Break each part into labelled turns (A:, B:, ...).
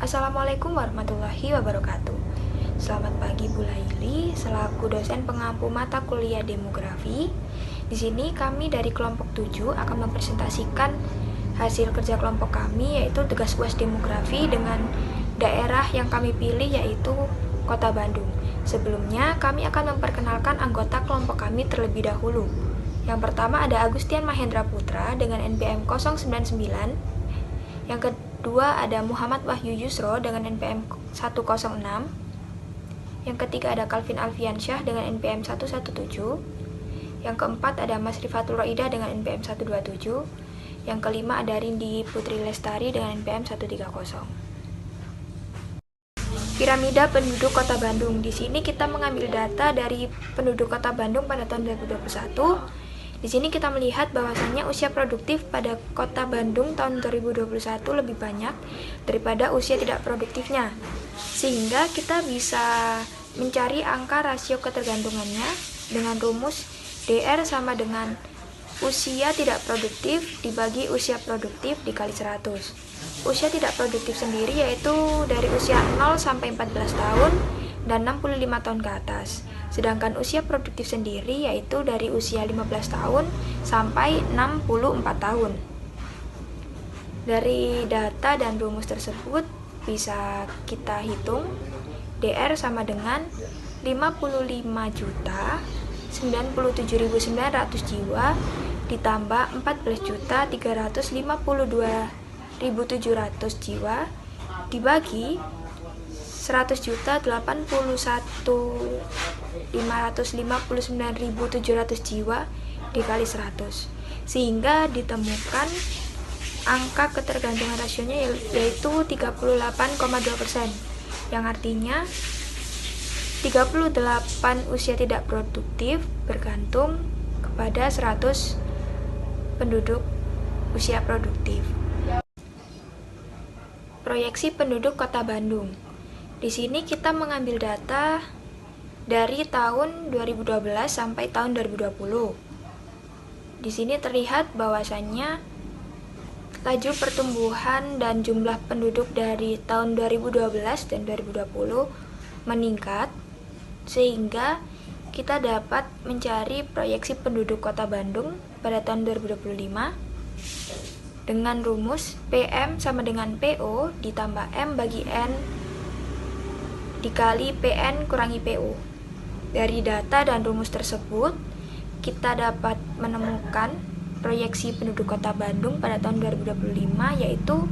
A: Assalamualaikum warahmatullahi wabarakatuh. Selamat pagi Bu Laili, selaku dosen pengampu mata kuliah demografi. Di sini kami dari kelompok 7 akan mempresentasikan hasil kerja kelompok kami, yaitu tugas UAS demografi dengan daerah yang kami pilih, yaitu Kota Bandung. Sebelumnya kami akan memperkenalkan anggota kelompok kami terlebih dahulu. Yang pertama ada Agustian Mahendra Putra dengan NPM 099. Yang kedua ada Muhammad Wahyu Yusro dengan NPM 106. Yang ketiga ada Calvin Alfiansyah dengan NPM 117. Yang keempat ada Mas Rifatul Roida dengan NPM 127. Yang kelima ada Rindi Putri Lestari dengan NPM 130. Piramida penduduk Kota Bandung. Di sini kita mengambil data dari penduduk Kota Bandung pada tahun 2021. Di sini kita melihat bahwasannya usia produktif pada Kota Bandung tahun 2021 lebih banyak daripada usia tidak produktifnya. Sehingga kita bisa mencari angka rasio ketergantungannya dengan rumus DR sama dengan usia tidak produktif dibagi usia produktif dikali 100. Usia tidak produktif sendiri yaitu dari usia 0 sampai 14 tahun dan 65 tahun ke atas. Sedangkan usia produktif sendiri yaitu dari usia 15 tahun sampai 64 tahun. Dari data dan rumus tersebut bisa kita hitung DR sama dengan 55.097.900 jiwa ditambah 14.352.700 jiwa dibagi 100.081.559.700 jiwa dikali 100, sehingga ditemukan angka ketergantungan rasionya yaitu 38,2%, yang artinya 38 usia tidak produktif bergantung kepada 100 penduduk usia produktif. Proyeksi penduduk Kota Bandung. Di sini kita mengambil data dari tahun 2012 sampai tahun 2020. Di sini terlihat bahwasannya laju pertumbuhan dan jumlah penduduk dari tahun 2012 dan 2020 meningkat, sehingga kita dapat mencari proyeksi penduduk Kota Bandung pada tahun 2025 dengan rumus PM sama dengan PO ditambah M bagi N dikali PN kurangi PO. Dari data dan rumus tersebut, kita dapat menemukan proyeksi penduduk Kota Bandung pada tahun 2025 yaitu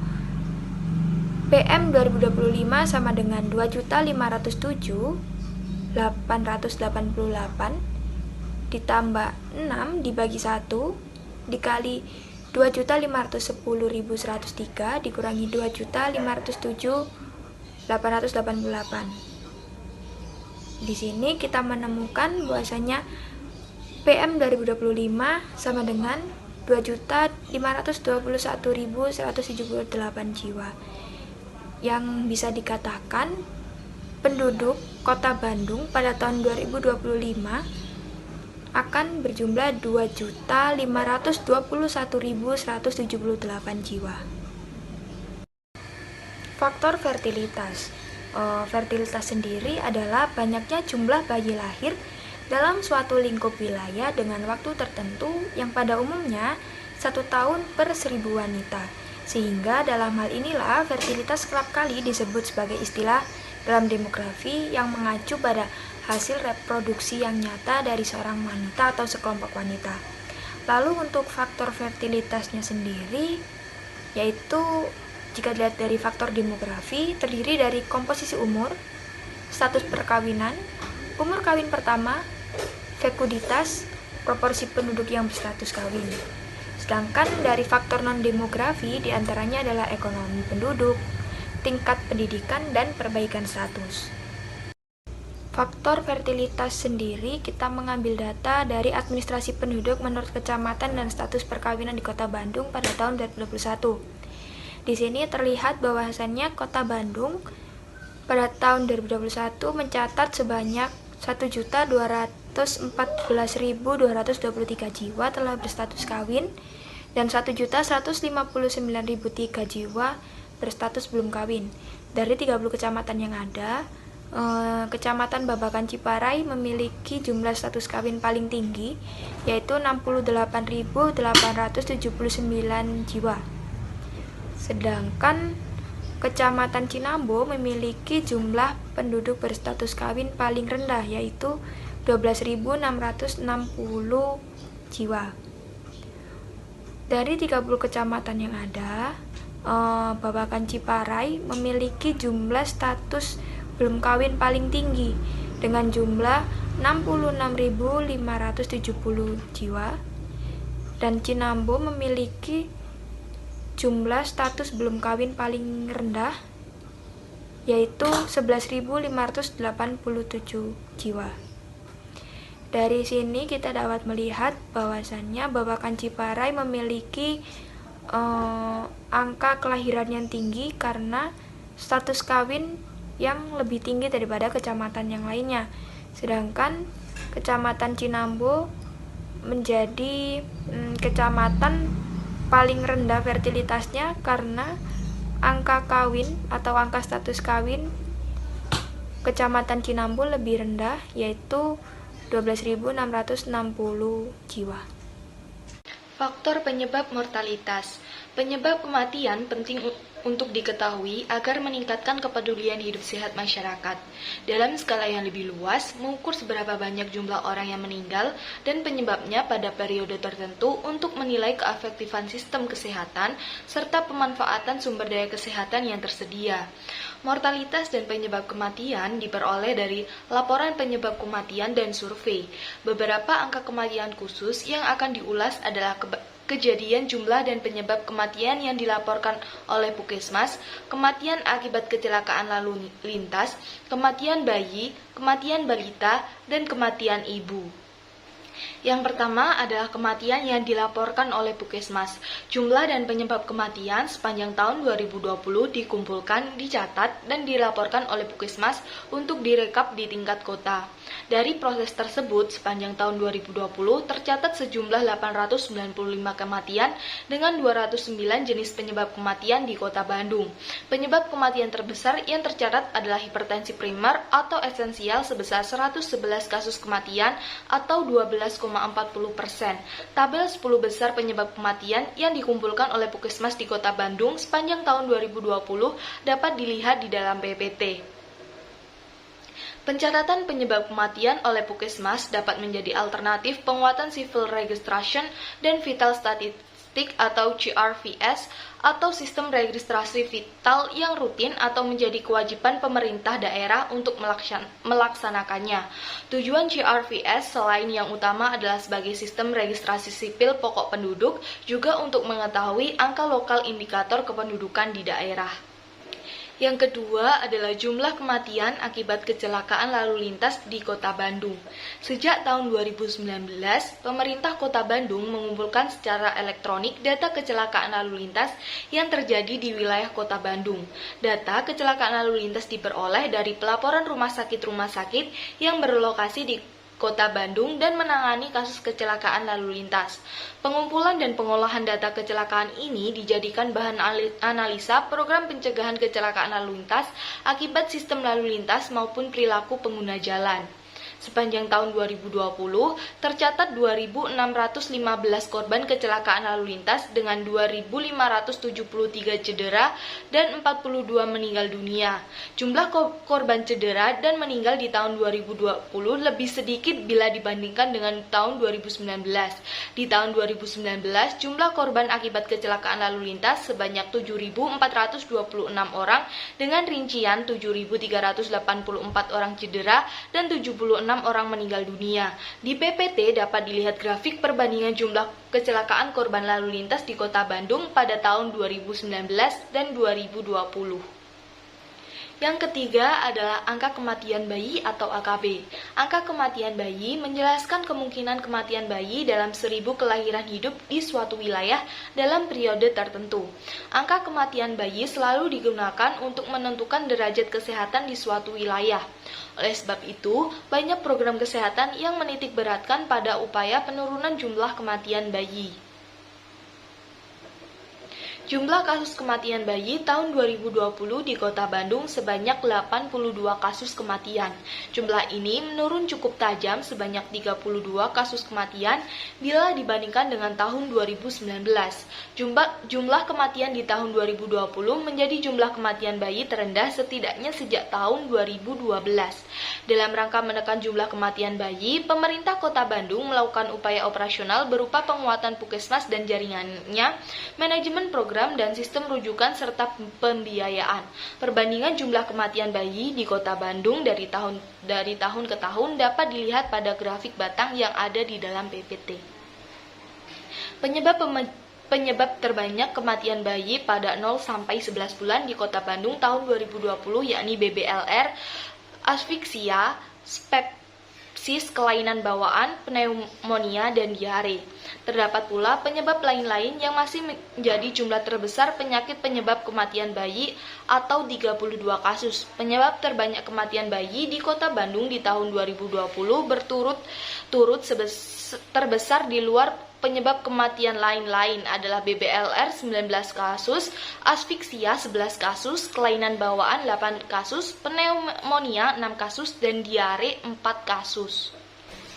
A: PM 2025 sama dengan 2.507.888 ditambah 6 dibagi 1 dikali 2.510.103 dikurangi 2.507.888. Di sini kita menemukan bahwasanya PM 2025 sama dengan 2.521.178 jiwa, yang bisa dikatakan penduduk Kota Bandung pada tahun 2025 akan berjumlah 2.521.178 jiwa. Faktor fertilitas. Fertilitas sendiri adalah banyaknya jumlah bayi lahir dalam suatu lingkup wilayah dengan waktu tertentu yang pada umumnya 1 tahun per 1.000 wanita. Sehingga dalam hal inilah fertilitas kerap kali disebut sebagai istilah dalam demografi yang mengacu pada hasil reproduksi yang nyata dari seorang wanita atau sekelompok wanita. Lalu untuk faktor fertilitasnya sendiri, yaitu jika dilihat dari faktor demografi, terdiri dari komposisi umur, status perkawinan, umur kawin pertama, fekuditas, proporsi penduduk yang berstatus kawin. Sedangkan dari faktor non-demografi diantaranya adalah ekonomi penduduk, tingkat pendidikan, dan perbaikan status. Faktor fertilitas sendiri kita mengambil data dari administrasi penduduk menurut kecamatan dan status perkawinan di Kota Bandung pada tahun 2021. Di sini terlihat bahwasannya Kota Bandung pada tahun 2021 mencatat sebanyak 1.214.223 jiwa telah berstatus kawin dan 1.159.003 jiwa berstatus belum kawin. Dari 30 kecamatan yang ada, Kecamatan Babakan Ciparai memiliki jumlah status kawin paling tinggi, yaitu 68.879 jiwa. Sedangkan Kecamatan Cinambo memiliki jumlah penduduk berstatus kawin paling rendah, yaitu 12.660 jiwa. Dari 30 kecamatan yang ada, Babakan Ciparai memiliki jumlah status belum kawin paling tinggi dengan jumlah 66.570 jiwa, dan Cinambo memiliki jumlah status belum kawin paling rendah, yaitu 11.587 jiwa. Dari sini kita dapat melihat bahwasannya Babakan Ciparai memiliki angka kelahiran yang tinggi karena status kawin yang lebih tinggi daripada kecamatan yang lainnya. Sedangkan Kecamatan Cinambo menjadi kecamatan paling rendah fertilitasnya karena angka kawin atau angka status kawin Kecamatan Cinambo lebih rendah, yaitu 12.660 jiwa.
B: Faktor penyebab mortalitas. Penyebab kematian penting untuk diketahui agar meningkatkan kepedulian hidup sehat masyarakat. Dalam skala yang lebih luas, mengukur seberapa banyak jumlah orang yang meninggal dan penyebabnya pada periode tertentu untuk menilai keefektifan sistem kesehatan serta pemanfaatan sumber daya kesehatan yang tersedia. Mortalitas dan penyebab kematian diperoleh dari laporan penyebab kematian dan survei. Beberapa angka kematian khusus yang akan diulas adalah kejadian, jumlah, dan penyebab kematian yang dilaporkan oleh Puskesmas, kematian akibat kecelakaan lalu lintas, kematian bayi, kematian balita, dan kematian ibu. Yang pertama adalah kematian yang dilaporkan oleh Puskesmas. Jumlah dan penyebab kematian sepanjang tahun 2020 dikumpulkan, dicatat, dan dilaporkan oleh Puskesmas untuk direkap di tingkat kota. Dari proses tersebut, sepanjang tahun 2020 tercatat sejumlah 895 kematian dengan 209 jenis penyebab kematian di Kota Bandung. Penyebab kematian terbesar yang tercatat adalah hipertensi primer atau esensial sebesar 111 kasus kematian atau 12,40%. Tabel 10 besar penyebab kematian yang dikumpulkan oleh Puskesmas di Kota Bandung sepanjang tahun 2020 dapat dilihat di dalam PPT. Pencatatan penyebab kematian oleh Puskesmas dapat menjadi alternatif penguatan Civil Registration dan Vital Statistik atau CRVS atau sistem registrasi vital yang rutin atau menjadi kewajiban pemerintah daerah untuk melaksanakannya. Tujuan CRVS selain yang utama adalah sebagai sistem registrasi sipil pokok penduduk, juga untuk mengetahui angka lokal indikator kependudukan di daerah. Yang kedua adalah jumlah kematian akibat kecelakaan lalu lintas di Kota Bandung. Sejak tahun 2019, pemerintah Kota Bandung mengumpulkan secara elektronik data kecelakaan lalu lintas yang terjadi di wilayah Kota Bandung. Data kecelakaan lalu lintas diperoleh dari pelaporan rumah sakit yang berlokasi di Kota Bandung dan menangani kasus kecelakaan lalu lintas. Pengumpulan dan pengolahan data kecelakaan ini dijadikan bahan analisa program pencegahan kecelakaan lalu lintas akibat sistem lalu lintas maupun perilaku pengguna jalan. Sepanjang tahun 2020, tercatat 2.615 korban kecelakaan lalu lintas dengan 2.573 cedera dan 42 meninggal dunia. Jumlah korban cedera dan meninggal di tahun 2020 lebih sedikit bila dibandingkan dengan tahun 2019. Di tahun 2019, jumlah korban akibat kecelakaan lalu lintas sebanyak 7.426 orang dengan rincian 7.384 orang cedera dan 76 orang meninggal dunia. Di PPT dapat dilihat grafik perbandingan jumlah kecelakaan korban lalu lintas di Kota Bandung pada tahun 2019 dan 2020. Yang ketiga adalah angka kematian bayi atau AKB. Angka kematian bayi menjelaskan kemungkinan kematian bayi dalam 1.000 kelahiran hidup di suatu wilayah dalam periode tertentu. Angka kematian bayi selalu digunakan untuk menentukan derajat kesehatan di suatu wilayah. Oleh sebab itu, banyak program kesehatan yang menitik beratkan pada upaya penurunan jumlah kematian bayi. Jumlah kasus kematian bayi tahun 2020 di Kota Bandung sebanyak 82 kasus kematian. Jumlah ini menurun cukup tajam sebanyak 32 kasus kematian bila dibandingkan dengan tahun 2019. Jumlah kematian di tahun 2020 menjadi jumlah kematian bayi terendah setidaknya sejak tahun 2012. Dalam rangka menekan jumlah kematian bayi, pemerintah Kota Bandung melakukan upaya operasional berupa penguatan puskesmas dan jaringannya, manajemen program dan sistem rujukan serta pembiayaan. Perbandingan jumlah kematian bayi di Kota Bandung dari tahun ke tahun dapat dilihat pada grafik batang yang ada di dalam PPT. Penyebab terbanyak kematian bayi pada 0 sampai 11 bulan di Kota Bandung tahun 2020 yakni BBLR, asfiksia, sepsis, kelainan bawaan, pneumonia, dan diare. Terdapat pula penyebab lain-lain yang masih menjadi jumlah terbesar penyakit penyebab kematian bayi atau 32 kasus. Penyebab terbanyak kematian bayi di Kota Bandung di tahun 2020 berturut-turut terbesar di luar penyebab kematian lain-lain adalah BBLR 19 kasus, asfiksia 11 kasus, kelainan bawaan 8 kasus, pneumonia 6 kasus, dan diare 4 kasus.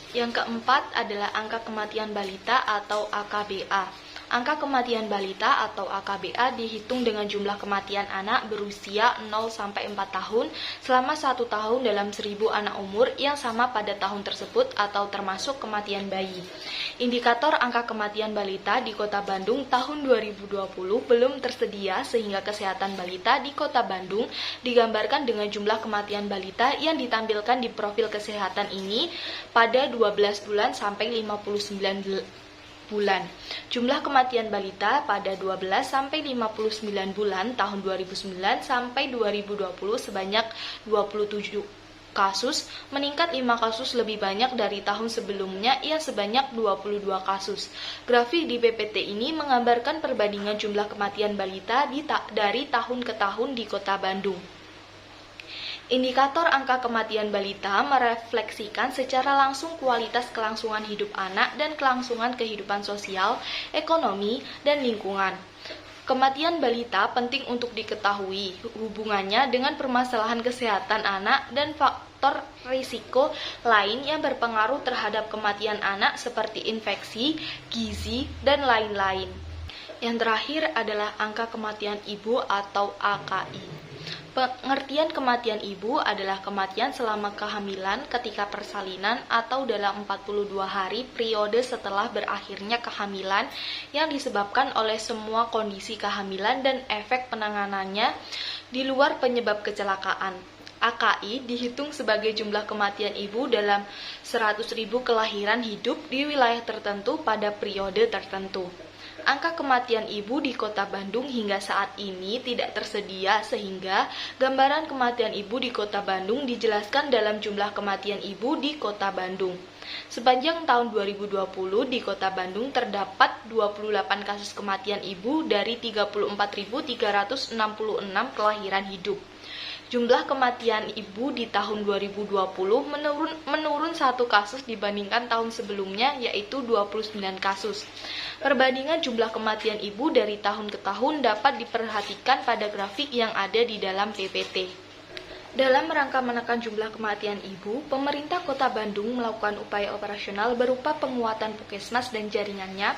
B: Yang keempat adalah angka kematian balita atau AKBA. Angka kematian balita atau AKBA dihitung dengan jumlah kematian anak berusia 0 sampai 4 tahun selama 1 tahun dalam 1000 anak umur yang sama pada tahun tersebut atau termasuk kematian bayi. Indikator angka kematian balita di Kota Bandung tahun 2020 belum tersedia sehingga kesehatan balita di Kota Bandung digambarkan dengan jumlah kematian balita yang ditampilkan di profil kesehatan ini pada 12 bulan sampai 59 bulan. Jumlah kematian balita pada 12 sampai 59 bulan tahun 2009 sampai 2020 sebanyak 27 kasus, meningkat 5 kasus lebih banyak dari tahun sebelumnya yang sebanyak 22 kasus. Grafik di PPT ini menggambarkan perbandingan jumlah kematian balita dari tahun ke tahun di Kota Bandung. Indikator angka kematian balita merefleksikan secara langsung kualitas kelangsungan hidup anak dan kelangsungan kehidupan sosial, ekonomi, dan lingkungan. Kematian balita penting untuk diketahui hubungannya dengan permasalahan kesehatan anak dan faktor risiko lain yang berpengaruh terhadap kematian anak seperti infeksi, gizi, dan lain-lain. Yang terakhir adalah angka kematian ibu atau AKI. Pengertian kematian ibu adalah kematian selama kehamilan ketika persalinan atau dalam 42 hari periode setelah berakhirnya kehamilan yang disebabkan oleh semua kondisi kehamilan dan efek penanganannya di luar penyebab kecelakaan. AKI dihitung sebagai jumlah kematian ibu dalam 100.000 kelahiran hidup di wilayah tertentu pada periode tertentu. Angka kematian ibu di Kota Bandung hingga saat ini tidak tersedia sehingga gambaran kematian ibu di Kota Bandung dijelaskan dalam jumlah kematian ibu di Kota Bandung. Sepanjang tahun 2020 di Kota Bandung terdapat 28 kasus kematian ibu dari 34.366 kelahiran hidup. Jumlah kematian ibu di tahun 2020 menurun 1 kasus dibandingkan tahun sebelumnya yaitu 29 kasus. Perbandingan jumlah kematian ibu dari tahun ke tahun dapat diperhatikan pada grafik yang ada di dalam PPT. Dalam rangka menekan jumlah kematian ibu, pemerintah Kota Bandung melakukan upaya operasional berupa penguatan puskesmas dan jaringannya,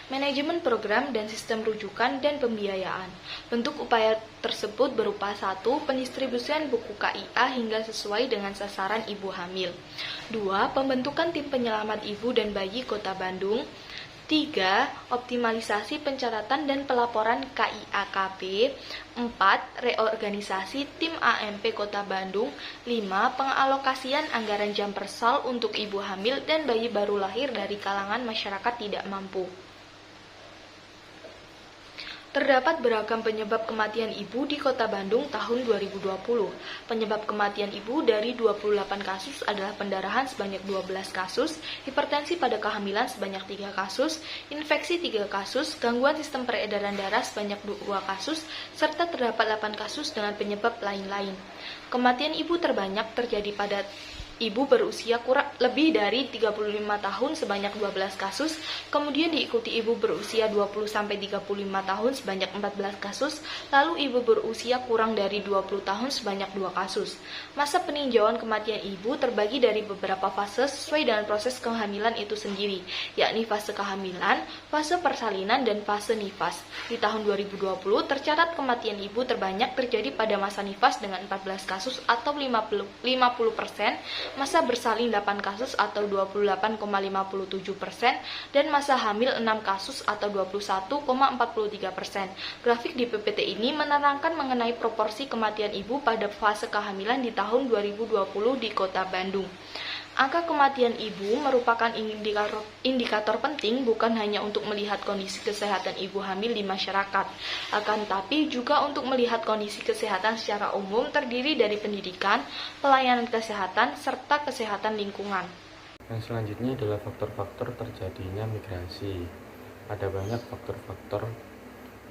B: manajemen program dan sistem rujukan dan pembiayaan. Bentuk upaya tersebut berupa 1. Pendistribusian buku KIA hingga sesuai dengan sasaran ibu hamil. 2. Pembentukan tim penyelamat ibu dan bayi Kota Bandung. 3. Optimalisasi pencatatan dan pelaporan KIAKB. 4. Reorganisasi tim AMP Kota Bandung. 5. Pengalokasian anggaran jam persal untuk ibu hamil dan bayi baru lahir dari kalangan masyarakat tidak mampu. Terdapat beragam penyebab kematian ibu di Kota Bandung tahun 2020. Penyebab kematian ibu dari 28 kasus adalah pendarahan sebanyak 12 kasus, hipertensi pada kehamilan sebanyak 3 kasus, infeksi 3 kasus, gangguan sistem peredaran darah sebanyak 2 kasus, serta terdapat 8 kasus dengan penyebab lain-lain. Kematian ibu terbanyak terjadi pada ibu berusia lebih dari 35 tahun sebanyak 12 kasus, kemudian diikuti ibu berusia 20-35 tahun sebanyak 14 kasus, lalu ibu berusia kurang dari 20 tahun sebanyak 2 kasus. Masa peninjauan kematian ibu terbagi dari beberapa fase sesuai dengan proses kehamilan itu sendiri, yakni fase kehamilan, fase persalinan, dan fase nifas. Di tahun 2020 tercatat kematian ibu terbanyak terjadi pada masa nifas dengan 14 kasus atau 50%, masa bersalin 8 kasus atau 28,57%, dan masa hamil 6 kasus atau 21,43%. Grafik di PPT ini menerangkan mengenai proporsi kematian ibu pada fase kehamilan di tahun 2020 di Kota Bandung. Angka kematian ibu merupakan indikator penting bukan hanya untuk melihat kondisi kesehatan ibu hamil di masyarakat, akan tapi juga untuk melihat kondisi kesehatan secara umum terdiri dari pendidikan, pelayanan kesehatan, serta kesehatan lingkungan.
C: Yang selanjutnya adalah faktor-faktor terjadinya migrasi. Ada banyak faktor-faktor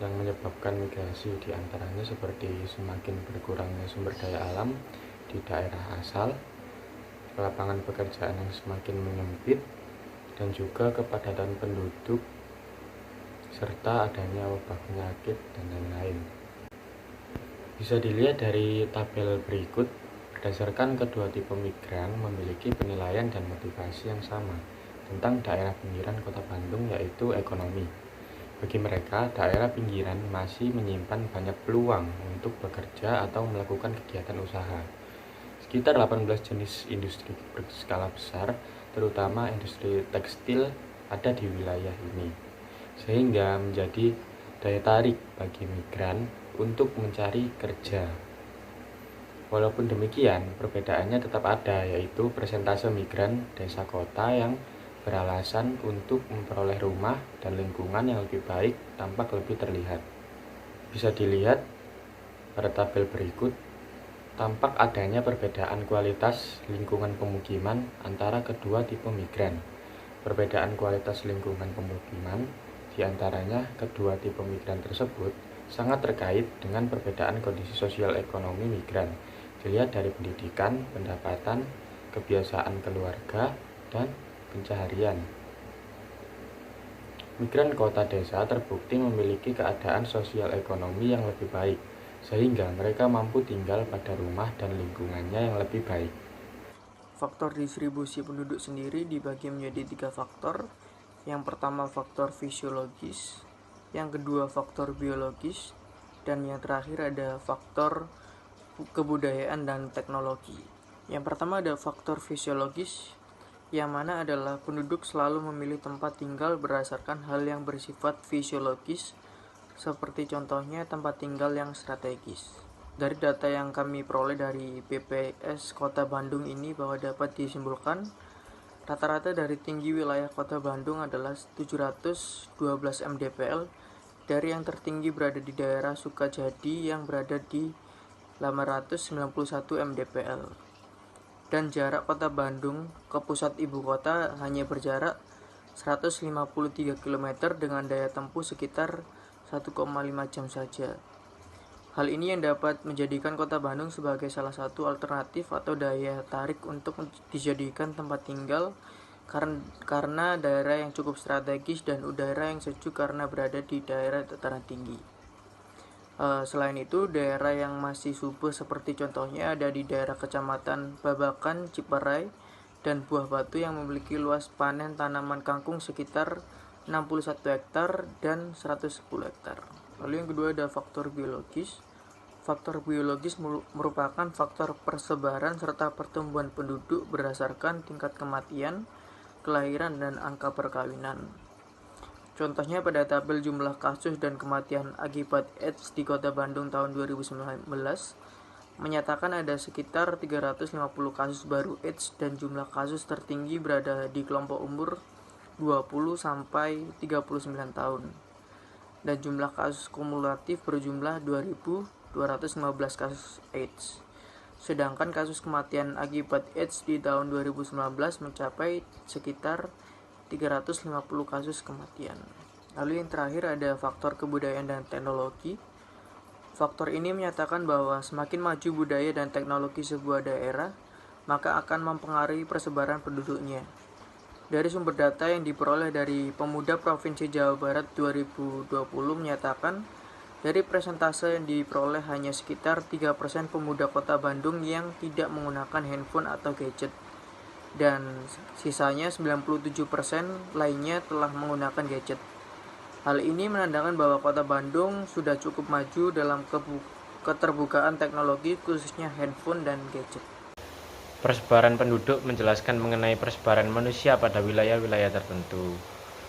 C: yang menyebabkan migrasi, diantaranya seperti semakin berkurangnya sumber daya alam di daerah asal, lapangan pekerjaan yang semakin menyempit, dan juga kepadatan penduduk, serta adanya wabah penyakit dan lain-lain. Bisa dilihat dari tabel berikut, berdasarkan kedua tipe migran memiliki penilaian dan motivasi yang sama tentang daerah pinggiran Kota Bandung, yaitu ekonomi. Bagi mereka, daerah pinggiran masih menyimpan banyak peluang untuk bekerja atau melakukan kegiatan usaha. Sekitar 18 jenis industri berskala besar, terutama industri tekstil, ada di wilayah ini, sehingga menjadi daya tarik bagi migran untuk mencari kerja. Walaupun demikian, perbedaannya tetap ada, yaitu persentase migran desa kota yang beralasan untuk memperoleh rumah dan lingkungan yang lebih baik tampak lebih terlihat. Bisa dilihat pada tabel berikut, tampak adanya perbedaan kualitas lingkungan pemukiman antara kedua tipe migran. Perbedaan kualitas lingkungan pemukiman di antaranya kedua tipe migran tersebut sangat terkait dengan perbedaan kondisi sosial ekonomi migran. Dilihat dari pendidikan, pendapatan, kebiasaan keluarga, dan pencaharian. Migran kota desa terbukti memiliki keadaan sosial ekonomi yang lebih baik, sehingga mereka mampu tinggal pada rumah dan lingkungannya yang lebih baik.
D: Faktor distribusi penduduk sendiri dibagi menjadi 3 faktor. Yang pertama faktor fisiologis, yang kedua faktor biologis, dan yang terakhir ada faktor kebudayaan dan teknologi. Yang pertama ada faktor fisiologis, yang mana adalah penduduk selalu memilih tempat tinggal berdasarkan hal yang bersifat fisiologis, seperti contohnya tempat tinggal yang strategis. Dari data yang kami peroleh dari BPS Kota Bandung ini bahwa dapat disimpulkan rata-rata dari tinggi wilayah Kota Bandung adalah 712 mdpl, dari yang tertinggi berada di daerah Sukajadi yang berada di 891 mdpl. Dan jarak Kota Bandung ke pusat ibu kota hanya berjarak 153 km dengan daya tempuh sekitar 1,5 jam saja. Hal ini yang dapat menjadikan Kota Bandung sebagai salah satu alternatif atau daya tarik untuk dijadikan tempat tinggal karena daerah yang cukup strategis dan udara yang sejuk karena berada di daerah dataran tinggi. Selain itu, daerah yang masih subur seperti contohnya ada di daerah Kecamatan Babakan, Ciparai, dan Buah Batu yang memiliki luas panen tanaman kangkung sekitar 61 hektar dan 110 hektar. Lalu yang kedua ada faktor biologis. Faktor biologis merupakan faktor persebaran serta pertumbuhan penduduk berdasarkan tingkat kematian, kelahiran, dan angka perkawinan. Contohnya pada tabel jumlah kasus dan kematian akibat AIDS di Kota Bandung tahun 2019 menyatakan ada sekitar 350 kasus baru AIDS dan jumlah kasus tertinggi berada di kelompok umur 20 sampai 39 tahun. Dan jumlah kasus kumulatif berjumlah 2.215 kasus AIDS. Sedangkan kasus kematian akibat AIDS di tahun 2019 mencapai sekitar 350 kasus kematian. Lalu yang terakhir ada faktor kebudayaan dan teknologi. Faktor ini menyatakan bahwa semakin maju budaya dan teknologi sebuah daerah, maka akan mempengaruhi persebaran penduduknya. Dari sumber data yang diperoleh dari Pemuda Provinsi Jawa Barat 2020 menyatakan, dari persentase yang diperoleh hanya sekitar 3% pemuda kota Bandung yang tidak menggunakan handphone atau gadget, dan sisanya 97% lainnya telah menggunakan gadget. Hal ini menandakan bahwa kota Bandung sudah cukup maju dalam keterbukaan teknologi, khususnya handphone dan gadget.
C: Persebaran penduduk menjelaskan mengenai persebaran manusia pada wilayah-wilayah tertentu.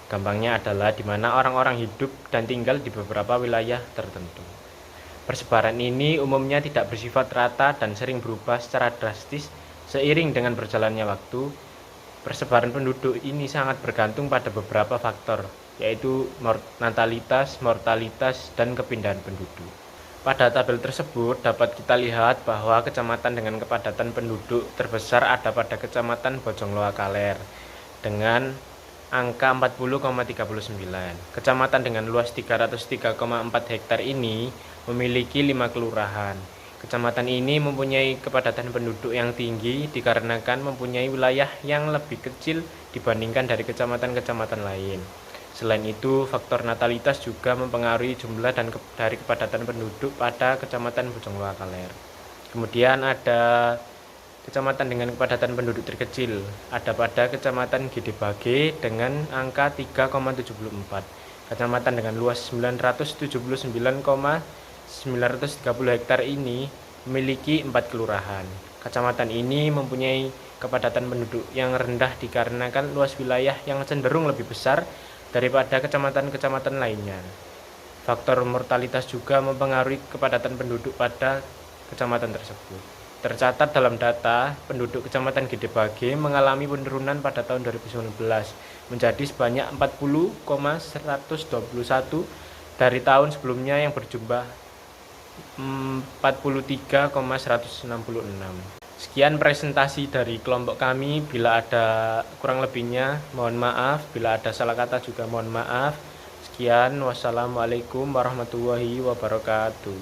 C: Gampangnya adalah di mana orang-orang hidup dan tinggal di beberapa wilayah tertentu. Persebaran ini umumnya tidak bersifat rata dan sering berubah secara drastis seiring dengan berjalannya waktu. Persebaran penduduk ini sangat bergantung pada beberapa faktor, yaitu natalitas, mortalitas, dan kepindahan penduduk. Pada tabel tersebut dapat kita lihat bahwa kecamatan dengan kepadatan penduduk terbesar ada pada Kecamatan Bojongloa Kaler dengan angka 40,39. Kecamatan dengan luas 303,4 hektar ini memiliki 5 kelurahan. Kecamatan ini mempunyai kepadatan penduduk yang tinggi dikarenakan mempunyai wilayah yang lebih kecil dibandingkan dari kecamatan-kecamatan lain. Selain itu, faktor natalitas juga mempengaruhi jumlah dan dari kepadatan penduduk pada Kecamatan Bojongloa Kaler. Kemudian ada kecamatan dengan kepadatan penduduk terkecil, ada pada Kecamatan Gedebage dengan angka 3,74. Kecamatan dengan luas 979,930 hektar ini memiliki 4 kelurahan. Kecamatan ini mempunyai kepadatan penduduk yang rendah dikarenakan luas wilayah yang cenderung lebih besar daripada kecamatan-kecamatan lainnya. Faktor mortalitas juga mempengaruhi kepadatan penduduk pada kecamatan tersebut. Tercatat dalam data, penduduk Kecamatan Gedebage mengalami penurunan pada tahun 2019 menjadi sebanyak 40,121 dari tahun sebelumnya yang berjumlah 43,166. Sekian presentasi dari kelompok kami. Bila ada kurang lebihnya mohon maaf, bila ada salah kata juga mohon maaf. Sekian, wassalamualaikum warahmatullahi wabarakatuh.